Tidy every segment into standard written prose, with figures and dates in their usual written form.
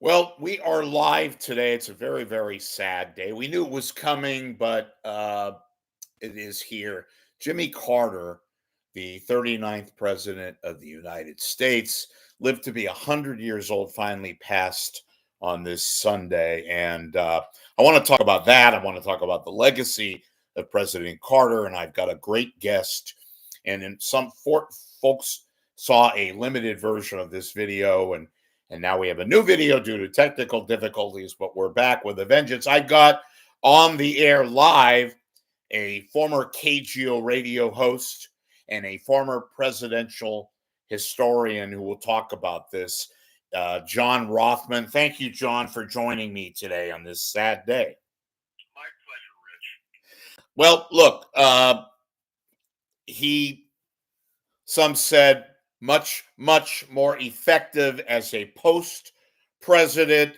Well, we are live today. It's a very, very sad day. We knew it was coming, but it is here. Jimmy Carter, the 39th president of the United States, lived to be 100 years old, finally passed on this Sunday. And I want to talk about that. I want to talk about the legacy of President Carter. And I've got a great guest. And in folks saw a limited version of this video, and now we have a new video due to technical difficulties, but we're back with a vengeance. I got on the air live a former KGO radio host and a former presidential historian who will talk about this, John Rothmann. Thank you, John, for joining me today on this sad day. My pleasure, Rich. Well, look, some said, much more effective as a post president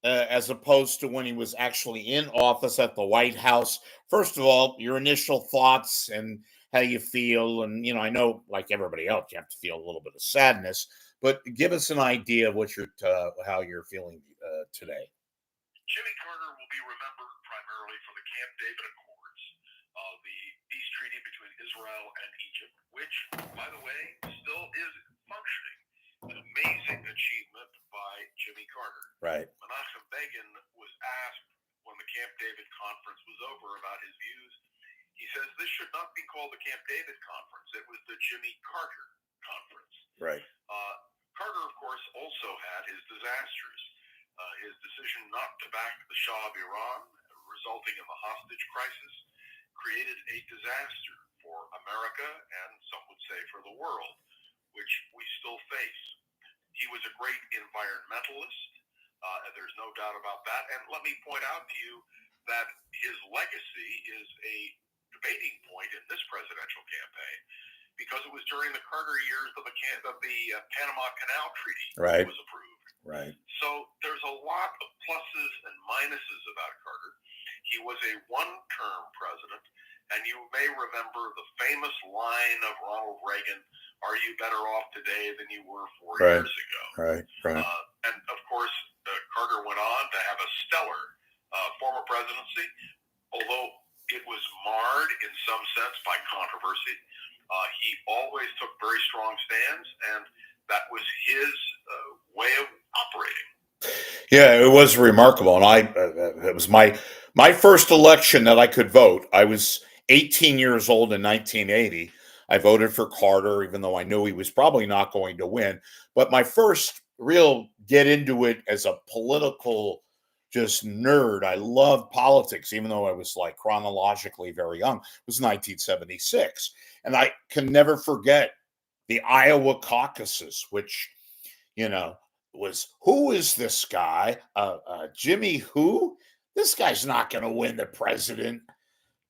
as opposed to when he was actually in office at the White House. First of all, your initial thoughts and how you feel. And, I know, like everybody else, you have to feel a little bit of sadness, but give us an idea of how you're feeling today. Jimmy Carter will be remembered primarily for the Camp David Accords, the peace treaty between Israel and Egypt, which, by the way, still is functioning. An amazing achievement by Jimmy Carter. Right. Menachem Begin was asked when the Camp David conference was over about his views. He says this should not be called the Camp David conference. It was the Jimmy Carter conference. Right. Carter, of course, also had his disasters. His decision not to back the Shah of Iran, resulting in the hostage crisis, created a disaster for America and some would say for the world, which we still face. He was a great environmentalist. There's no doubt about that. And let me point out to you that his legacy is a debating point in this presidential campaign because it was during the Carter years that the Panama Canal Treaty was approved. Right. So there's a lot of pluses and minuses about Carter. He was a one-term president, and you may remember the famous line of Ronald Reagan, "Are you better off today than you were 4 years ago?" Right. And of course, Carter went on to have a stellar former presidency, although it was marred in some sense by controversy. He always took very strong stands, and that was his way of operating. Yeah, it was remarkable, and it was my first election that I could vote. I was 18 years old in 1980. I voted for Carter, even though I knew he was probably not going to win. But my first real get into it as a political just nerd, I loved politics, even though I was like chronologically very young. It was 1976, and I can never forget the Iowa caucuses, which was, who is this guy? Jimmy who? This guy's not going to win the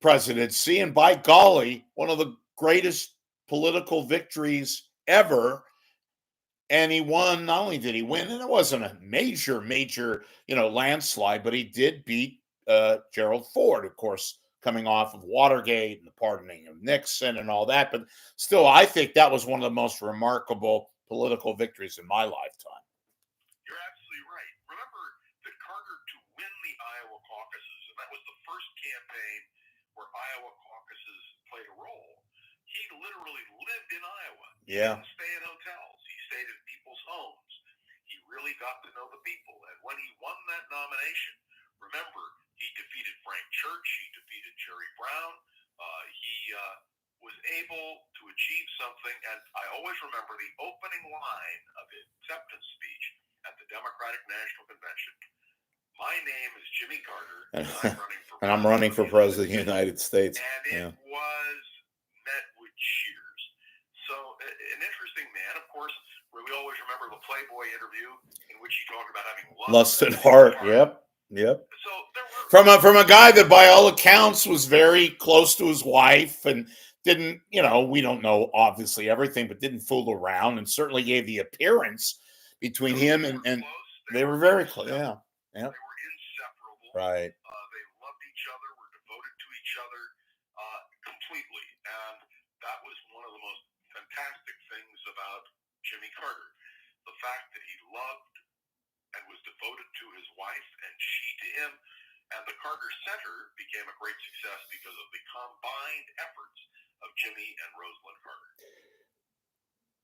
presidency. And by golly, one of the greatest political victories ever. And he won. Not only did he win, and it wasn't a major, landslide, but he did beat Gerald Ford, of course, coming off of Watergate and the pardoning of Nixon and all that. But still, I think that was one of the most remarkable political victories in my lifetime. You're absolutely right. Remember that Carter, to win the Iowa caucuses, and that was the first campaign where Iowa caucuses played a role, he literally lived in Iowa. Yeah. He didn't stay in hotels. He stayed in people's homes. He really got to know the people. And when he won that nomination, remember, he defeated Frank Church. He defeated Jerry Brown. He was able to achieve something. And I always remember the opening line of his acceptance speech at the Democratic National Convention. "My name is Jimmy Carter, and I'm running for president of the United States." And it was met with cheers. So an interesting man. Of course, we always remember the Playboy interview in which he talked about having lust and heart. Yep. So from a guy that, by all accounts, was very close to his wife and didn't, we don't know obviously everything, but didn't fool around, and certainly gave the appearance between him and they were very close. Yeah. They were inseparable. Right. They loved each other, were devoted to each other completely. And that was one of the most fantastic things about Jimmy Carter. The fact that he loved and was devoted to his wife and she to him. And the Carter Center became a great success because of the combined efforts of Jimmy and Rosalind Carter.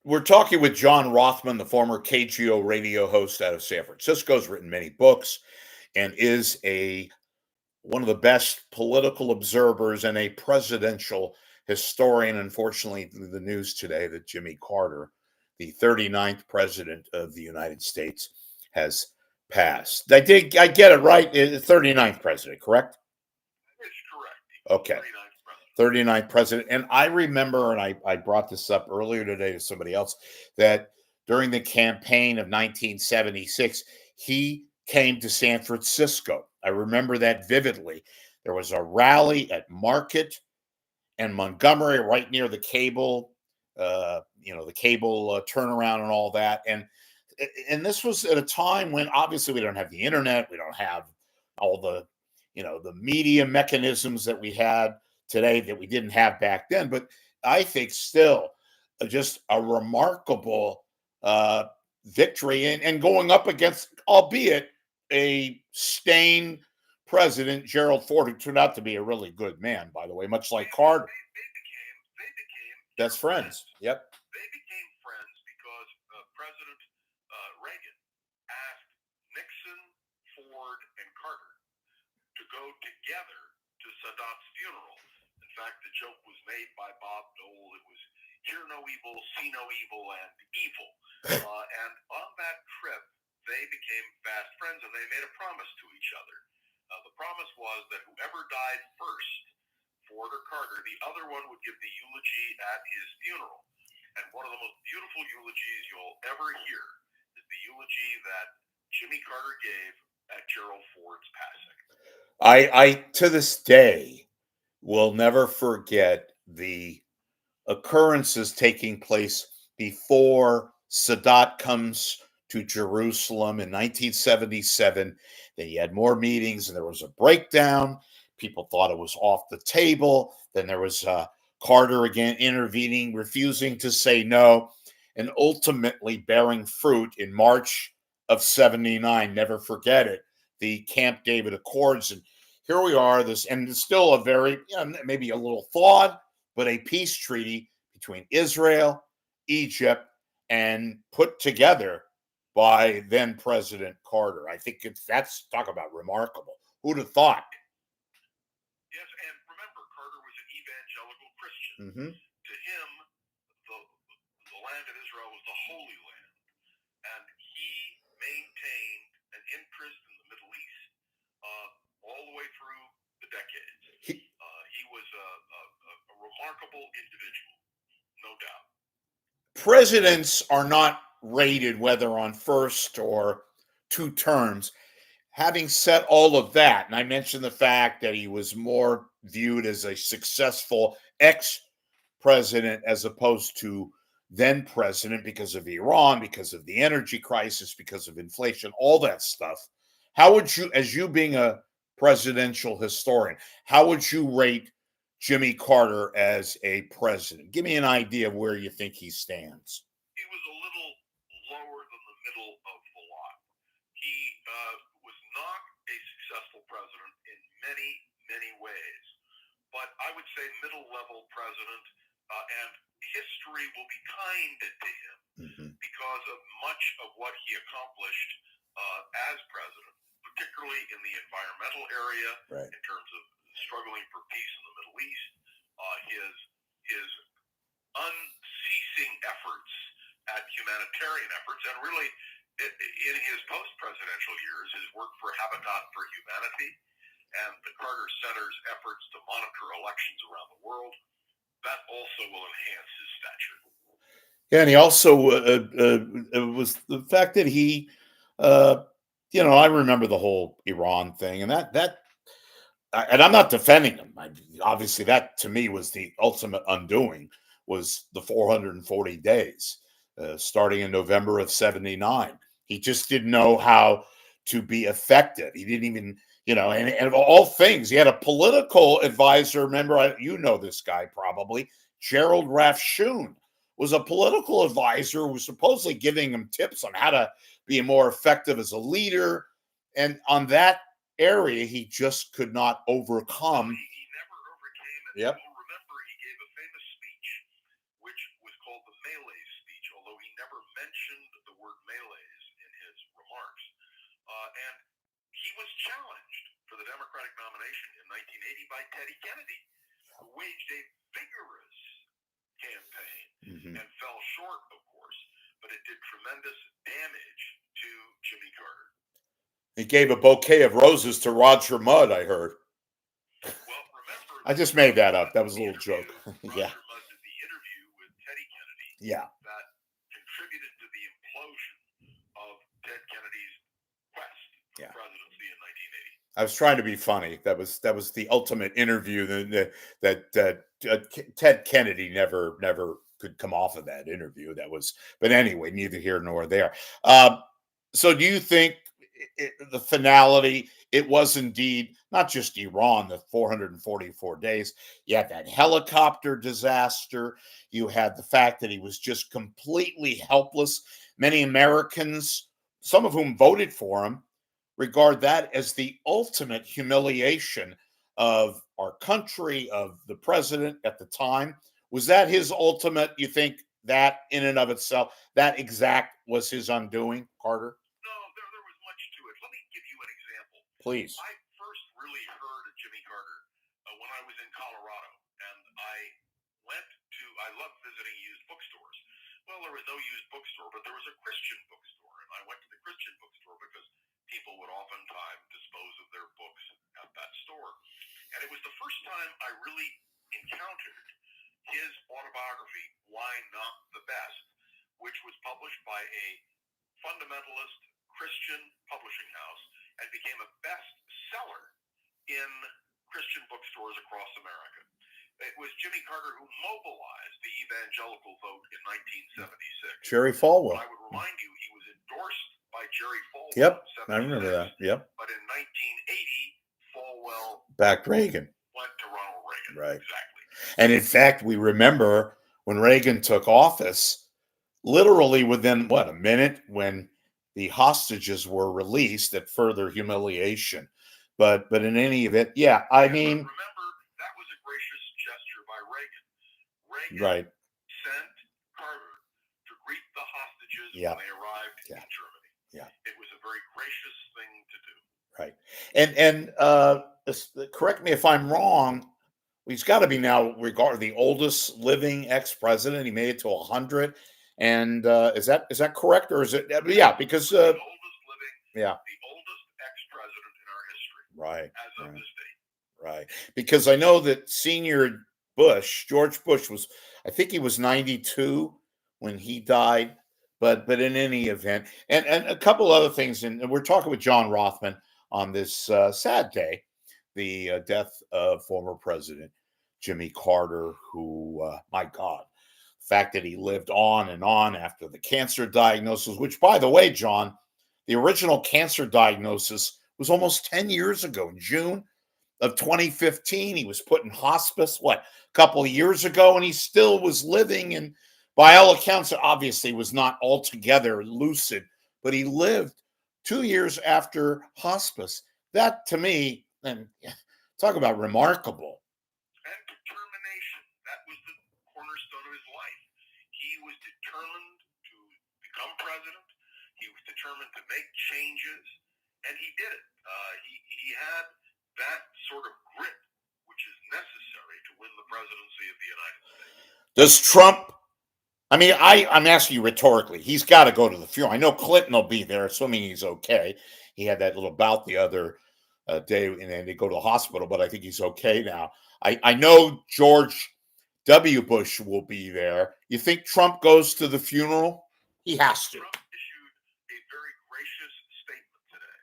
We're talking with John Rothmann, the former KGO radio host out of San Francisco, has written many books and is one of the best political observers and a presidential historian. Unfortunately, the news today that Jimmy Carter, the 39th president of the United States, has passed. I get it right. 39th president, correct? It's correct. Okay. 39th president. And I remember, and I brought this up earlier today to somebody else, that during the campaign of 1976, he came to San Francisco. I remember that vividly. There was a rally at Market and Montgomery right near the cable, the cable turnaround and all that. And this was at a time when obviously we don't have the internet, we don't have all the media mechanisms that we had today that we didn't have back then. But I think still just a remarkable victory and going up against, albeit a stained president, Gerald Ford, who turned out to be a really good man, by the way, much like Carter. They became best friends. Yep. They became friends because President Reagan asked Nixon, Ford, and Carter to go together to Sadat's funeral. In fact, the joke was made by Bob Dole. It was hear no evil, see no evil, and evil. And on that trip, they became fast friends, and they made a promise to each other. The promise was that whoever died first, Ford or Carter, the other one would give the eulogy at his funeral. And one of the most beautiful eulogies you'll ever hear is the eulogy that Jimmy Carter gave at Gerald Ford's passing. I to this day will never forget the occurrences taking place before Sadat comes to Jerusalem in 1977. Then he had more meetings and there was a breakdown. People thought it was off the table. Then there was Carter again intervening, refusing to say no, and ultimately bearing fruit in March of 79. Never forget it. The Camp David Accords. And here we are, and it's still a very, maybe a little flawed, but a peace treaty between Israel, Egypt, and put together by then President Carter. I think that's talk about remarkable. Who'd have thought? Yes, and remember, Carter was an evangelical Christian. Mm-hmm. To him, the land of Israel was the Holy Land, and he maintained an interest in the Middle East all the way through the decades. He was a remarkable individual, no doubt. Presidents are not rated whether on first or two terms. Having said all of that, and I mentioned the fact that he was more viewed as a successful ex-president as opposed to then president because of Iran, because of the energy crisis, because of inflation, all that stuff. How would you, as you being a presidential historian, how would you rate Jimmy Carter as a president? Give me an idea of where you think he stands. He was a little lower than the middle of the lot. He was not a successful president in many, many ways, but I would say middle-level president, and history will be kind to him because of much of what he accomplished as president, particularly in the environmental area, right, in terms of struggling for peace in the Middle East, his unceasing efforts at humanitarian efforts, and really in his post-presidential years, his work for Habitat for Humanity and the Carter Center's efforts to monitor elections around the world, that also will enhance his stature. Yeah, and he also was the fact that he, I remember the whole Iran thing, and and I'm not defending him. Obviously, that to me was the ultimate undoing, was the 440 days, starting in November of 79. He just didn't know how to be effective. He didn't even, and of all things, he had a political advisor. Remember, you know this guy probably, Gerald Rafshoon, was a political advisor who was supposedly giving him tips on how to be more effective as a leader. And on that area, he just could not overcome. He never overcame it. Yep. You'll remember he gave a famous speech, which was called the Malays speech, although he never mentioned the word Malays in his remarks. And he was challenged for the Democratic nomination in 1980 by Teddy Kennedy, who waged a vigorous campaign and fell short, of course, but it did tremendous damage to Jimmy Carter. He gave a bouquet of roses to Roger Mudd, I heard. Well, remember, I just made that up. That was a little joke. Yeah. Roger Mudd did the interview with Teddy Kennedy. Yeah. That contributed to the implosion of Ted Kennedy's quest for the presidency in 1980. I was trying to be funny. That was the ultimate interview that Ted Kennedy never could come off of that interview. But anyway, neither here nor there. So do you think the finality, it was indeed not just Iran, the 444 days. You had that helicopter disaster. You had the fact that he was just completely helpless. Many Americans, some of whom voted for him, regard that as the ultimate humiliation of our country, of the president at the time. Was that his ultimate, you think, that in and of itself, that exact was his undoing, Carter? No, there was much to it. Let me give you an example. Please. I first really heard of Jimmy Carter when I was in Colorado, and I love visiting used bookstores. Well, there was no used bookstore, but there was a Christian bookstore, and I went to the Christian bookstore because people would oftentimes dispose of their books at that store. And it was the first time I really encountered his autobiography, Why Not the Best, which was published by a fundamentalist Christian publishing house and became a bestseller in Christian bookstores across America. It was Jimmy Carter who mobilized the evangelical vote in 1976. Jerry Falwell. I would remind you, he was endorsed by Jerry Falwell. Yep, I remember that. Yep. But in 1980, Falwell backed Reagan. Went to Ronald Reagan. Right. Exactly. And in fact, we remember when Reagan took office, literally within a minute, when the hostages were released, at further humiliation. But in any event, I mean, remember, that was a gracious gesture by Reagan. Reagan right. sent Carter to greet the hostages when they arrived in Germany. Yeah. It was a very gracious thing to do. Right. And correct me if I'm wrong, he's got to be now regarded the oldest living ex-president. He made it to 100. And is that correct, or is it? Yeah, because the oldest living, the oldest ex-president in our history, right, as of this date, right. Because I know that senior George Bush I think he was 92 when he died. But in any event, and a couple other things, and we're talking with John Rothmann on this sad day, the death of former President Jimmy Carter, who, my God, the fact that he lived on and on after the cancer diagnosis, which, by the way, John, the original cancer diagnosis was almost 10 years ago. In June of 2015, he was put in hospice, a couple of years ago, and he still was living, and by all accounts, obviously was not altogether lucid, but he lived 2 years after hospice. That, to me, and talk about remarkable. And determination. That was the cornerstone of his life. He was determined to become president. He was determined to make changes, and he did it. He had that sort of grit, which is necessary to win the presidency of the United States. Does Trump, I mean, I'm asking you rhetorically, he's got to go to the funeral. I know Clinton will be there, assuming he's okay. He had that little bout the other day, and then they go to the hospital, but I think he's okay now. I know George W. Bush will be there. You think Trump goes to the funeral? He has to. Trump issued a very gracious statement today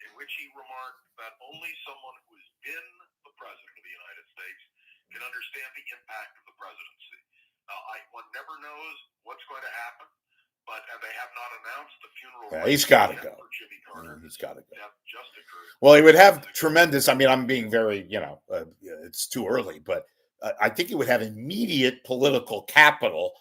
in which he remarked that only someone who has been the president of the United States can understand the impact of the presidency. One never knows what's going to happen, but they have not announced the funeral. Yeah, he's got to go. For Jimmy Carter. He's got to go. Just occurred. Well, he would have tremendous. I mean, I'm being very, it's too early, but I think he would have immediate political capital,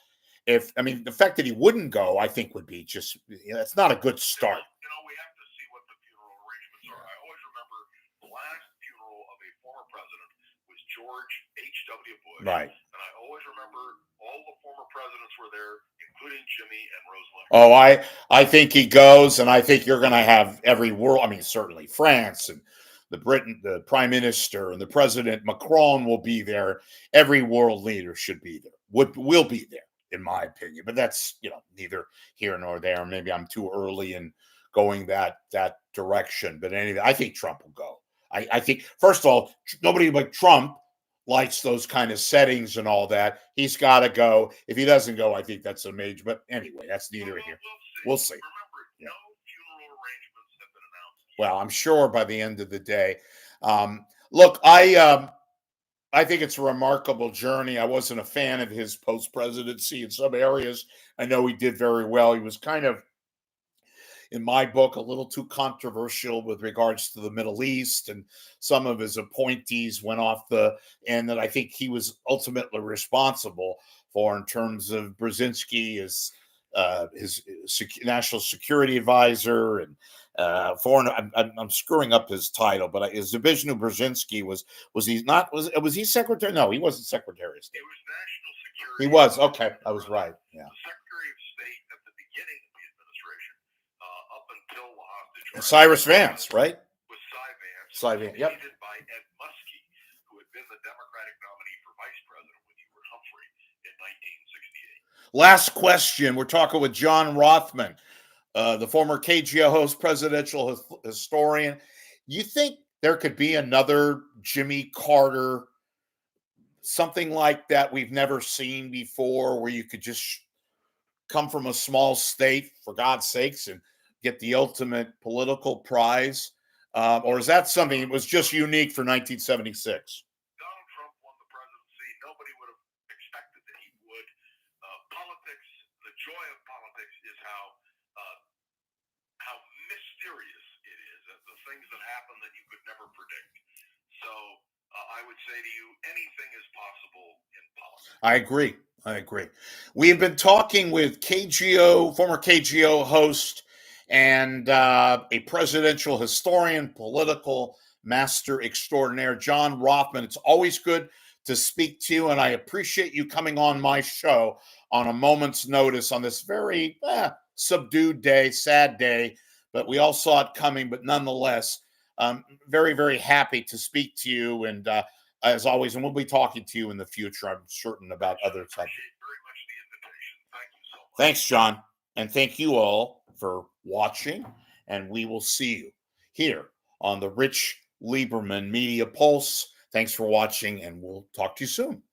if I mean the fact that he wouldn't go, I think would be just it's not a good start. We have to see what the funeral arrangements are. I always remember the last funeral of a former president was George H.W. Bush. Right. And I always remember all the former presidents were there, including Jimmy and Rosemont. Oh, I think he goes, and I think you're going to have every world. I mean, certainly France and the prime minister and the president Macron will be there. Every world leader should be there. Will be there, in my opinion. But that's neither here nor there. Maybe I'm too early in going that direction. But anyway, I think Trump will go. I think first of all, nobody like Trump likes those kind of settings and all that. He's got to go. If he doesn't go, I think that's a major. But anyway, that's neither here. We'll see. Remember, no funeral arrangements have been announced. Well, I'm sure by the end of the day. Look, I think it's a remarkable journey. I wasn't a fan of his post-presidency in some areas. I know he did very well. He was kind of, in my book, a little too controversial with regards to the Middle East, and some of his appointees went off the end that I think he was ultimately responsible for, in terms of Brzezinski as his national security advisor and foreign. I'm screwing up his title, but his division of Brzezinski was he secretary? No, he wasn't secretary of state. It was national security. He was okay. I was right. Yeah. The secretary of state at the beginning of the administration, up until the hostage. Cyrus Vance, right? Was Vance. Vance. Yep. Defeated by Ed Muskie, who had been the Democratic nominee for vice president with Hubert Humphrey in 1968. Last question. We're talking with John Rothmann, the former KGO host, presidential historian. You think there could be another Jimmy Carter, something like that we've never seen before, where you could just come from a small state, for God's sakes, and get the ultimate political prize? Or is that something that was just unique for 1976? Donald Trump won the presidency. Nobody would have expected that he would. Politics, the joy of politics is how mysterious it is, the things that happen that you could never predict. So I would say to you, anything is possible in politics. I agree. We have been talking with former KGO host and a presidential historian, political master extraordinaire, John Rothmann. It's always good to speak to you, and I appreciate you coming on my show on a moment's notice on this very subdued day, sad day, but we all saw it coming. But nonetheless, very, very happy to speak to you, and as always, and we'll be talking to you in the future, I'm certain, about other subjects. Very much the invitation. Thank you so much. Thanks, John, and thank you all for watching, and we will see you here on the Rich Lieberman Media Pulse. Thanks for watching, and we'll talk to you soon.